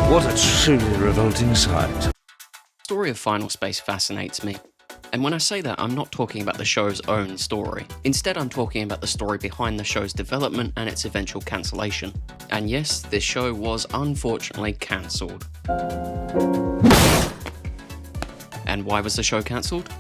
What a truly revolting sight. The story of Final Space fascinates me. And when I say that, I'm not talking about the show's own story. Instead, I'm talking about the story behind the show's development and its eventual cancellation. And yes, this show was unfortunately cancelled. And why was the show cancelled?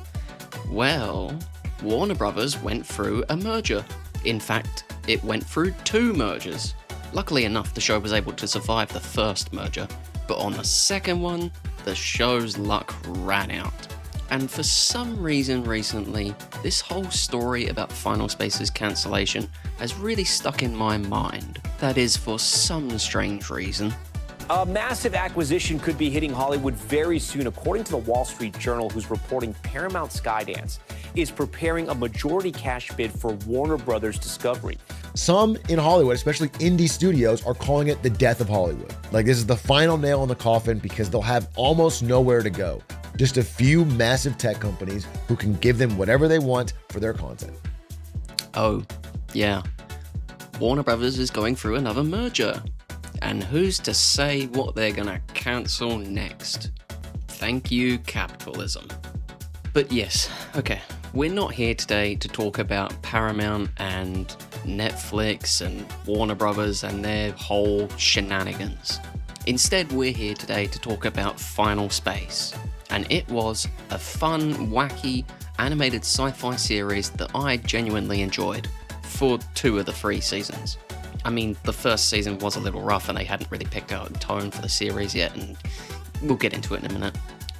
Well, Warner Brothers went through a merger. In fact, it went through 2 mergers. Luckily enough, the show was able to survive the first merger, but on the second one, the show's luck ran out. And for some reason recently, this whole story about Final Space's cancellation has really stuck in my mind. That is, for some strange reason. A massive acquisition could be hitting Hollywood very soon, according to the Wall Street Journal, who's reporting Paramount Skydance is preparing a majority cash bid for Warner Brothers Discovery. Some in Hollywood, especially indie studios, are calling it the death of Hollywood. Like, this is the final nail in the coffin because they'll have almost nowhere to go. Just a few massive tech companies who can give them whatever they want for their content. Oh, yeah. Warner Brothers is going through another merger. And who's to say what they're gonna cancel next? Thank you, capitalism. But yes, okay, we're not here today to talk about Paramount and Netflix and Warner Brothers and their whole shenanigans. Instead, we're here today to talk about Final Space. And it was a fun, wacky, animated sci-fi series that I genuinely enjoyed for 2 of the 3 seasons. I mean, the first season was a little rough and they hadn't really picked out a tone for the series yet, and we'll get into it in a minute.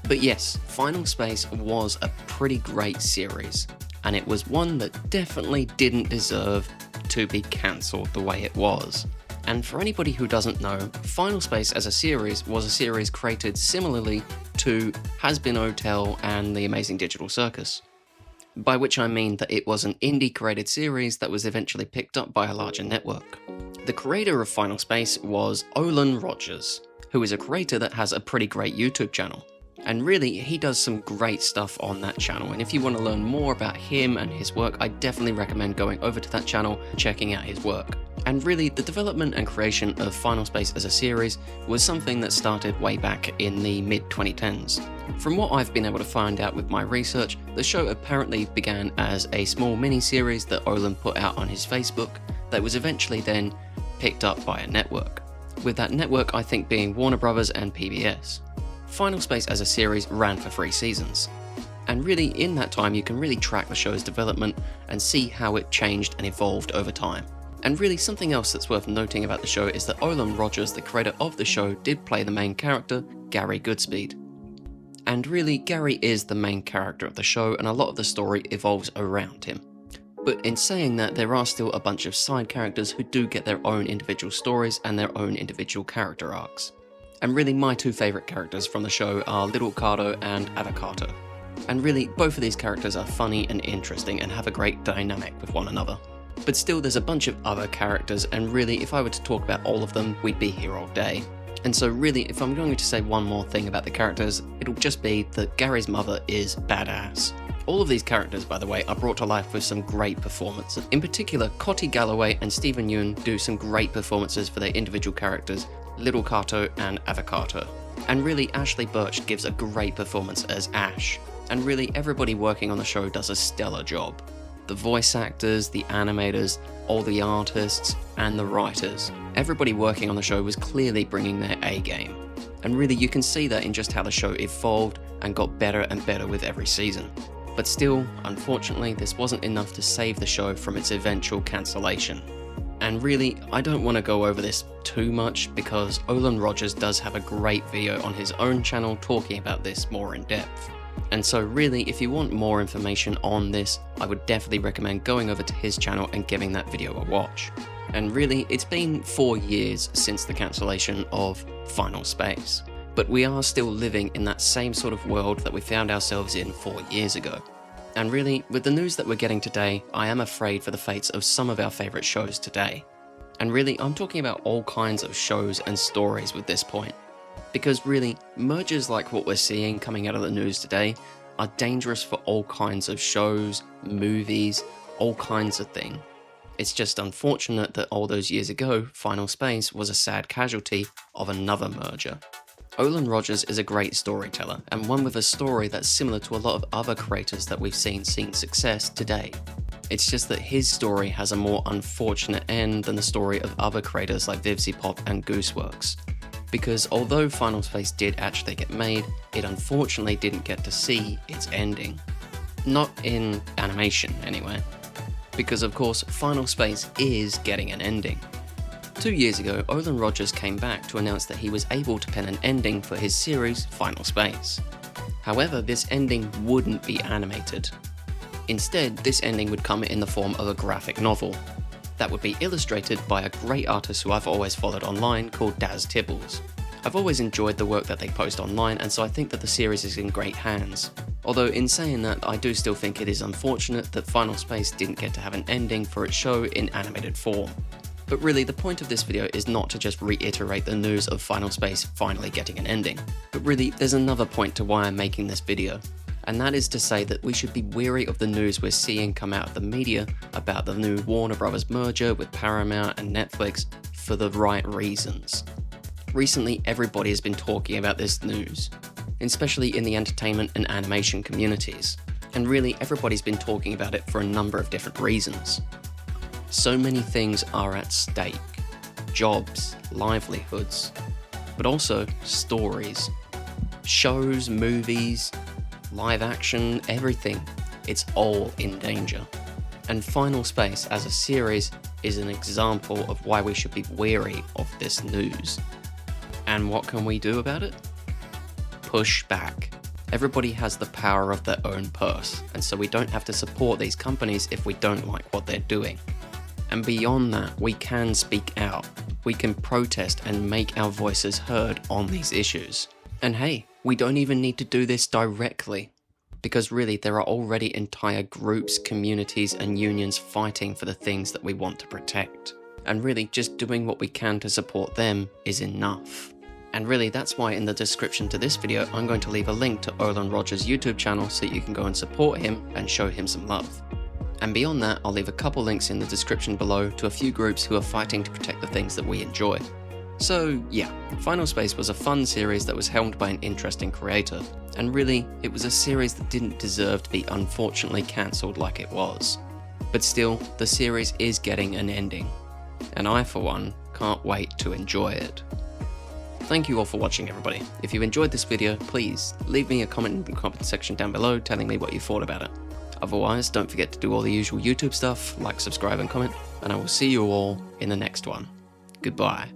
But yes, Final Space was a pretty great series, and it was one that definitely didn't deserve to be cancelled the way it was. And for anybody who doesn't know, Final Space as a series was a series created similarly to Has-Been Hotel and The Amazing Digital Circus. By which I mean that it was an indie created series that was eventually picked up by a larger network. The creator of Final Space was Olan Rogers, who is a creator that has a pretty great YouTube channel. And really, he does some great stuff on that channel, and if you want to learn more about him and his work, I definitely recommend going over to that channel and checking out his work. And really, the development and creation of Final Space as a series was something that started way back in the mid-2010s. From what I've been able to find out with my research, the show apparently began as a small mini-series that Olan put out on his Facebook that was eventually then picked up by a network. With that network, I think, being Warner Brothers and PBS. Final Space as a series ran for 3 seasons. And really, in that time, you can really track the show's development and see how it changed and evolved over time. And really, something else that's worth noting about the show is that Olan Rogers, the creator of the show, did play the main character, Gary Goodspeed. And really, Gary is the main character of the show, and a lot of the story evolves around him. But in saying that, there are still a bunch of side characters who do get their own individual stories and their own individual character arcs. And really, my 2 favourite characters from the show are Little Cardo and Avocado. And really, both of these characters are funny and interesting and have a great dynamic with one another. But still, there's a bunch of other characters, and really, if I were to talk about all of them, we'd be here all day. And so really, if I'm going to say one more thing about the characters, it'll just be that Gary's mother is badass. All of these characters, by the way, are brought to life with some great performances. In particular, Cotty Galloway and Stephen Yeun do some great performances for their individual characters, Little Kato and Avocado. And really, Ashley Birch gives a great performance as Ash. And really, everybody working on the show does a stellar job. The voice actors, the animators, all the artists, and the writers. Everybody working on the show was clearly bringing their A game. And really, you can see that in just how the show evolved and got better and better with every season. But still, unfortunately, this wasn't enough to save the show from its eventual cancellation. And really, I don't want to go over this too much because Olan Rogers does have a great video on his own channel talking about this more in depth. And so really, if you want more information on this, I would definitely recommend going over to his channel and giving that video a watch. And really, it's been 4 years since the cancellation of Final Space. But we are still living in that same sort of world that we found ourselves in 4 years ago. And really, with the news that we're getting today, I am afraid for the fates of some of our favourite shows today. And really, I'm talking about all kinds of shows and stories with this point. Because really, mergers like what we're seeing coming out of the news today are dangerous for all kinds of shows, movies, all kinds of things. It's just unfortunate that all those years ago, Final Space was a sad casualty of another merger. Olan Rogers is a great storyteller, and one with a story that's similar to a lot of other creators that we've seen success today. It's just that his story has a more unfortunate end than the story of other creators like VivziePop and Gooseworks. Because although Final Space did actually get made, it unfortunately didn't get to see its ending. Not in animation, anyway. Because of course, Final Space is getting an ending. 2 years ago, Olan Rogers came back to announce that he was able to pen an ending for his series, Final Space. However, this ending wouldn't be animated. Instead, this ending would come in the form of a graphic novel that would be illustrated by a great artist who I've always followed online called Daz Tibbles. I've always enjoyed the work that they post online, and so I think that the series is in great hands. Although in saying that, I do still think it is unfortunate that Final Space didn't get to have an ending for its show in animated form. But really, the point of this video is not to just reiterate the news of Final Space finally getting an ending. But really, there's another point to why I'm making this video. And that is to say that we should be wary of the news we're seeing come out of the media about the new Warner Bros. Merger with Paramount and Netflix for the right reasons. Recently, everybody has been talking about this news, especially in the entertainment and animation communities. And really, everybody's been talking about it for a number of different reasons. So many things are at stake. Jobs, livelihoods, but also stories. Shows, movies, live action, everything. It's all in danger. And Final Space as a series is an example of why we should be wary of this news. And what can we do about it? Push back. Everybody has the power of their own purse, and so we don't have to support these companies if we don't like what they're doing. And beyond that, we can speak out. We can protest and make our voices heard on these issues. And hey, we don't even need to do this directly, because really there are already entire groups, communities and unions fighting for the things that we want to protect. And really just doing what we can to support them is enough. And really that's why in the description to this video I'm going to leave a link to Olan Rogers' YouTube channel so you can go and support him and show him some love. And beyond that, I'll leave a couple links in the description below to a few groups who are fighting to protect the things that we enjoy. So yeah, Final Space was a fun series that was helmed by an interesting creator, and really, it was a series that didn't deserve to be unfortunately cancelled like it was. But still, the series is getting an ending, and I for one, can't wait to enjoy it. Thank you all for watching everybody. If you enjoyed this video, please leave me a comment in the comment section down below telling me what you thought about it. Otherwise, don't forget to do all the usual YouTube stuff, like, subscribe and comment, and I will see you all in the next one. Goodbye.